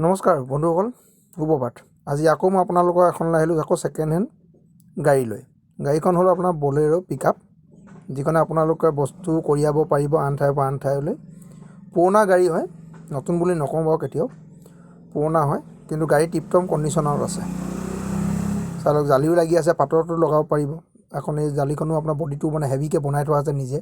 নমস্কাৰ বন্ধুসকল, সুপ্ৰভাত। আজি আকৌ মই আপোনালোকৰ এখন আহিলোঁ আকৌ ছেকেণ্ড হেণ্ড গাড়ী লৈ। গাড়ীখন হ'ল আপোনাৰ বলেৰো পিকআপ, যিখনে আপোনালোকে বস্তু কঢ়িয়াব পাৰিব আন ঠাইৰ পৰা আন ঠাইলৈ। পুৰণা গাড়ী হয়, নতুন বুলি নকওঁ বাৰু, কেতিয়াও পুৰণা হয়, কিন্তু গাড়ী টিপটপ কণ্ডিশ্যনত আছে। চালক জালিও লাগি আছে, পাতৰটো লগাব পাৰিব। এখন এই জালিখনো আপোনাৰ বডিটো মানে হেভিকৈ বনাই থোৱা আছে নিজে।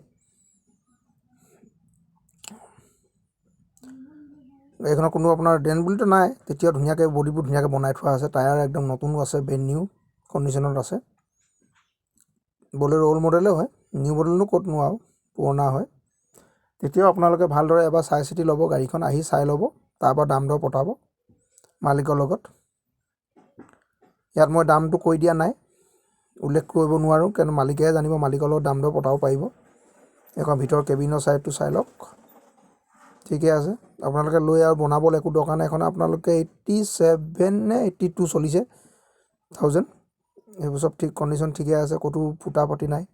গাড়ীখনৰ কোনো আপোনাৰ ডেণ্ট বুলিতো নাই, তেতিয়াও ধুনীয়াকৈ বডিবোৰ ধুনীয়াকৈ বনাই থোৱা আছে। টায়াৰ একদম নতুনো আছে, ব্ৰেণ্ড নিউ কণ্ডিশ্যনত আছে। বলেৰো অল্ড মডেলেই হয়, নিউ মডেলনো ক'তনো আৰু, পুৰণা হয়। তেতিয়াও আপোনালোকে ভালদৰে এবাৰ চাই চিতি ল'ব, গাড়ীখন আহি চাই ল'ব, তাৰপৰা দাম দৰ পতাব মালিকৰ লগত। ইয়াত মই দামটো কৈ দিয়া নাই, উল্লেখ কৰিব নোৱাৰোঁ, কিয়নো মালিকেহে জানিব। মালিকৰ লগত দাম দৰ পতাব পাৰিব। এখন ভিতৰৰ কেবিনৰ চাইডটো চাই লওক, ঠিকে আছে। আপোনালোকে লৈ আৰু বনাবলৈ একো দৰকাৰ নাই। এখন আপোনালোকে 87 নে 82 চলিছে থাউজেণ্ড, এইবোৰ চব ঠিক কণ্ডিশ্যন ঠিকে আছে, ক'তো ফুটা পাতি নাই।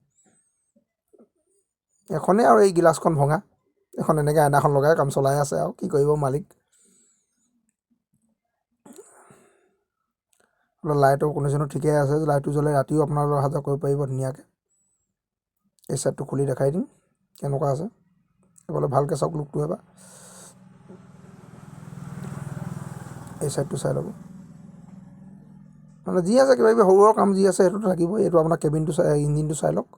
এখনেই আৰু এই গিলাচখন ভঙা, এখন এনেকৈ আইনাখন লগাই কাম চলাই আছে আৰু কি কৰিব মালিক। লাইটৰ কণ্ডিশ্যনো ঠিকে আছে, লাইটটো জ্বলে, ৰাতিও আপোনালোকে অহা যোৱা কৰিব পাৰিব ধুনীয়াকৈ। এই চাইডটো খুলি দেখাই দিম কেনেকুৱা আছে, এইফালে ভালকৈ চাওক লুকটো এবাৰ। এই চাইডটো চাই ল'ব, মানে যি আছে কিবা কিবি সৰু সৰু কাম যি আছে সেইটো থাকিবই। এইটো আপোনাৰ কেবিনটো চাই, ইঞ্জিনটো চাই লওক।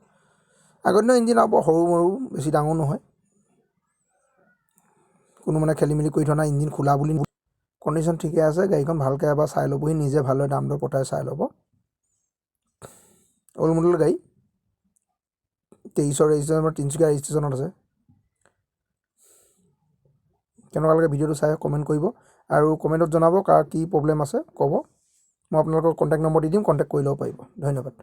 আগৰ দিনৰ ইঞ্জিন আৰু বৰ সৰু মৰু, বেছি ডাঙৰ নহয়, কোনো মানে খেলি মেলি কৰি থোৱা নাই। ইঞ্জিন খোলা বুলি কণ্ডিশ্যন ঠিকে আছে। গাড়ীখন ভালকৈ এবাৰ চাই ল'বহি নিজে, ভালদৰে দাম দৰ পতাই চাই ল'ব। অল্ড মডেল গাড়ী, 23ৰ ৰেজিষ্ট্ৰেশ্যন, তিনিচুকীয়া ৰেজিষ্ট্ৰেশ্যনত আছে। কেনেকুৱা লাগে ভিডিঅ'টো চাই কমেণ্ট কৰিব, আৰু কমেণ্টত জনাব কাৰ কি প্ৰব্লেম আছে ক'ব। মই আপোনালোকৰ কণ্টেক্ট নম্বৰ দি দিম, কণ্টেক্ট কৰি ল'ব পাৰিব। ধন্যবাদ।